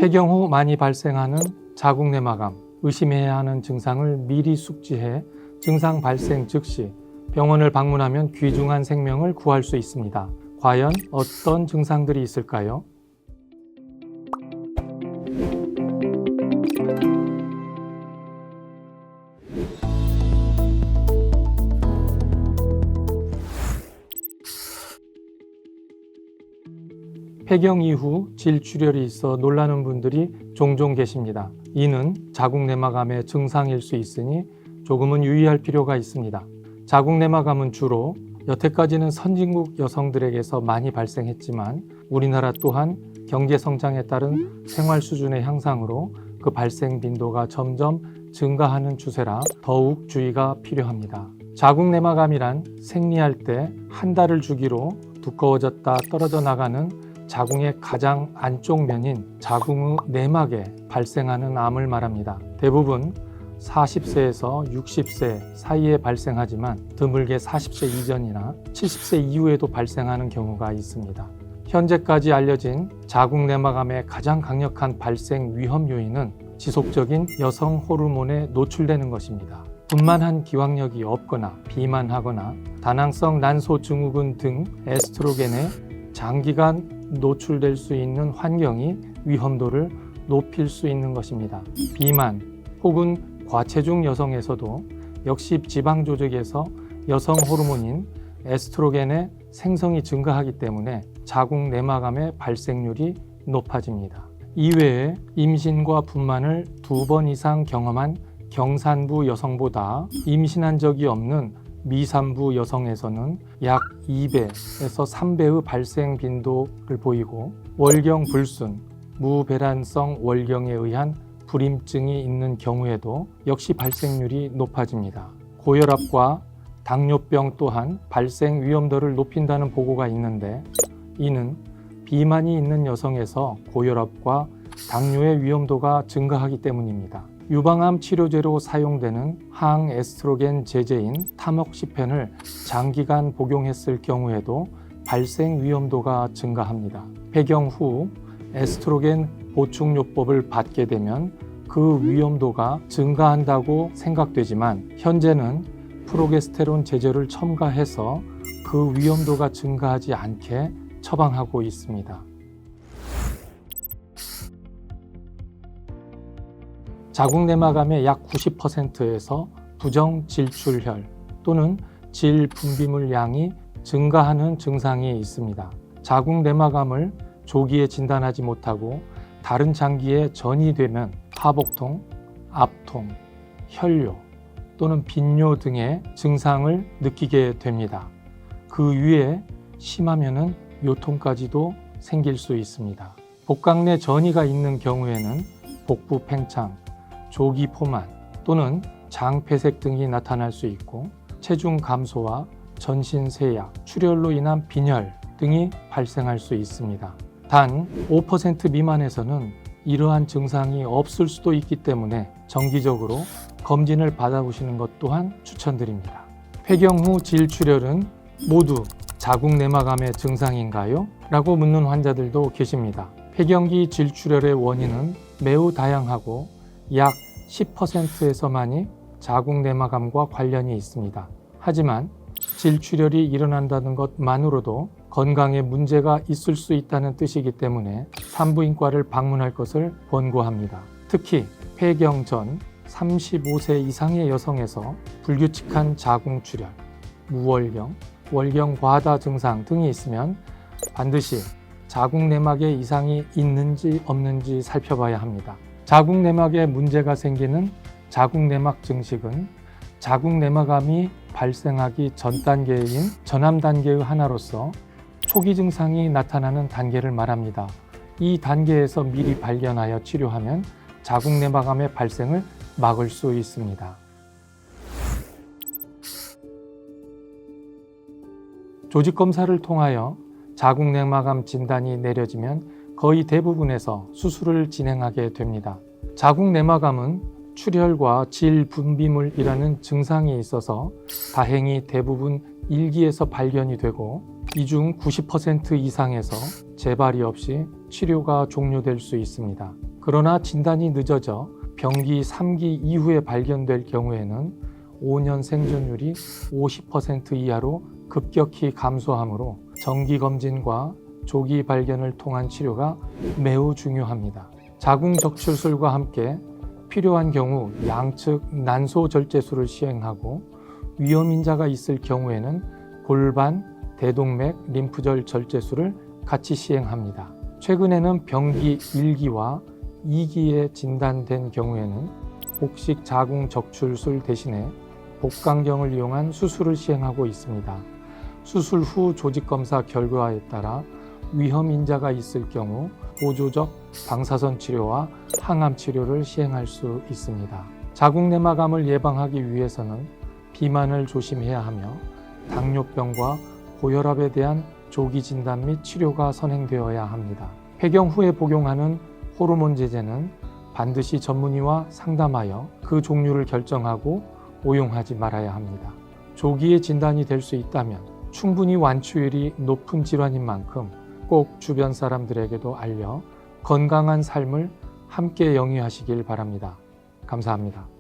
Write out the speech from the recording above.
폐경 후 많이 발생하는 자궁내막암, 의심해야 하는 증상을 미리 숙지해 증상 발생 즉시 병원을 방문하면 귀중한 생명을 구할 수 있습니다. 과연 어떤 증상들이 있을까요? 폐경 이후 질출혈이 있어 놀라는 분들이 종종 계십니다. 이는 자궁내막암의 증상일 수 있으니 조금은 유의할 필요가 있습니다. 자궁내막암은 주로 여태까지는 선진국 여성들에게서 많이 발생했지만 우리나라 또한 경제 성장에 따른 생활 수준의 향상으로 그 발생 빈도가 점점 증가하는 추세라 더욱 주의가 필요합니다. 자궁내막암이란 생리할 때 한 달을 주기로 두꺼워졌다 떨어져 나가는 자궁의 가장 안쪽 면인 자궁의 내막에 발생하는 암을 말합니다. 대부분 40세에서 60세 사이에 발생하지만 드물게 40세 이전이나 70세 이후에도 발생하는 경우가 있습니다. 현재까지 알려진 자궁내막암의 가장 강력한 발생 위험 요인은 지속적인 여성 호르몬에 노출되는 것입니다. 분만한 기왕력이 없거나 비만하거나 다낭성 난소 증후군 등 에스트로겐에 장기간 노출될 수 있는 환경이 위험도를 높일 수 있는 것입니다. 비만 혹은 과체중 여성에서도 역시 지방 조직에서 여성 호르몬인 에스트로겐의 생성이 증가하기 때문에 자궁내막암의 발생률이 높아집니다. 이외에 임신과 분만을 2번 이상 경험한 경산부 여성보다 임신한 적이 없는 미산부 여성에서는 약 2배에서 3배의 발생 빈도를 보이고 월경 불순, 무배란성 월경에 의한 불임증이 있는 경우에도 역시 발생률이 높아집니다. 고혈압과 당뇨병 또한 발생 위험도를 높인다는 보고가 있는데 이는 비만이 있는 여성에서 고혈압과 당뇨의 위험도가 증가하기 때문입니다. 유방암 치료제로 사용되는 항에스트로겐 제제인 타목시펜을 장기간 복용했을 경우에도 발생 위험도가 증가합니다. 폐경 후 에스트로겐 보충요법을 받게 되면 그 위험도가 증가한다고 생각되지만 현재는 프로게스테론 제제를 첨가해서 그 위험도가 증가하지 않게 처방하고 있습니다. 자궁내막암의 약 90%에서 부정질출혈 또는 질분비물 양이 증가하는 증상이 있습니다. 자궁내막암을 조기에 진단하지 못하고 다른 장기에 전이되면 하복통, 압통, 혈뇨 또는 빈뇨 등의 증상을 느끼게 됩니다. 그 위에 심하면은 요통까지도 생길 수 있습니다. 복강 내 전이가 있는 경우에는 복부 팽창, 조기 포만 또는 장폐색 등이 나타날 수 있고 체중 감소와 전신 세약, 출혈로 인한 빈혈 등이 발생할 수 있습니다. 단 5% 미만에서는 이러한 증상이 없을 수도 있기 때문에 정기적으로 검진을 받아보시는 것 또한 추천드립니다. 폐경 후 질출혈은 모두 자궁내막암의 증상인가요? 라고 묻는 환자들도 계십니다. 폐경기 질출혈의 원인은 매우 다양하고 약 10%에서만이 자궁내막암과 관련이 있습니다. 하지만 질출혈이 일어난다는 것만으로도 건강에 문제가 있을 수 있다는 뜻이기 때문에 산부인과를 방문할 것을 권고합니다. 특히 폐경 전 35세 이상의 여성에서 불규칙한 자궁출혈, 무월경, 월경 과다 증상 등이 있으면 반드시 자궁내막에 이상이 있는지 없는지 살펴봐야 합니다. 자궁내막에 문제가 생기는 자궁내막 증식은 자궁내막암이 발생하기 전 단계인 전암 단계의 하나로서 초기 증상이 나타나는 단계를 말합니다. 이 단계에서 미리 발견하여 치료하면 자궁내막암의 발생을 막을 수 있습니다. 조직검사를 통하여 자궁내막암 진단이 내려지면 거의 대부분에서 수술을 진행하게 됩니다. 자궁내막암은 출혈과 질분비물이라는 증상이 있어서 다행히 대부분 1기에서 발견이 되고 이 중 90% 이상에서 재발이 없이 치료가 종료될 수 있습니다. 그러나 진단이 늦어져 병기 3기 이후에 발견될 경우에는 5년 생존율이 50% 이하로 급격히 감소하므로 정기검진과 조기 발견을 통한 치료가 매우 중요합니다. 자궁적출술과 함께 필요한 경우 양측 난소절제술을 시행하고 위험인자가 있을 경우에는 골반, 대동맥, 림프절 절제술을 같이 시행합니다. 최근에는 병기 1기와 2기에 진단된 경우에는 복식 자궁적출술 대신에 복강경을 이용한 수술을 시행하고 있습니다. 수술 후 조직검사 결과에 따라 위험인자가 있을 경우 보조적 방사선 치료와 항암 치료를 시행할 수 있습니다. 자궁내막암을 예방하기 위해서는 비만을 조심해야 하며 당뇨병과 고혈압에 대한 조기 진단 및 치료가 선행되어야 합니다. 폐경 후에 복용하는 호르몬 제제는 반드시 전문의와 상담하여 그 종류를 결정하고 오용하지 말아야 합니다. 조기에 진단이 될 수 있다면 충분히 완치율이 높은 질환인 만큼 꼭 주변 사람들에게도 알려 건강한 삶을 함께 영위하시길 바랍니다. 감사합니다.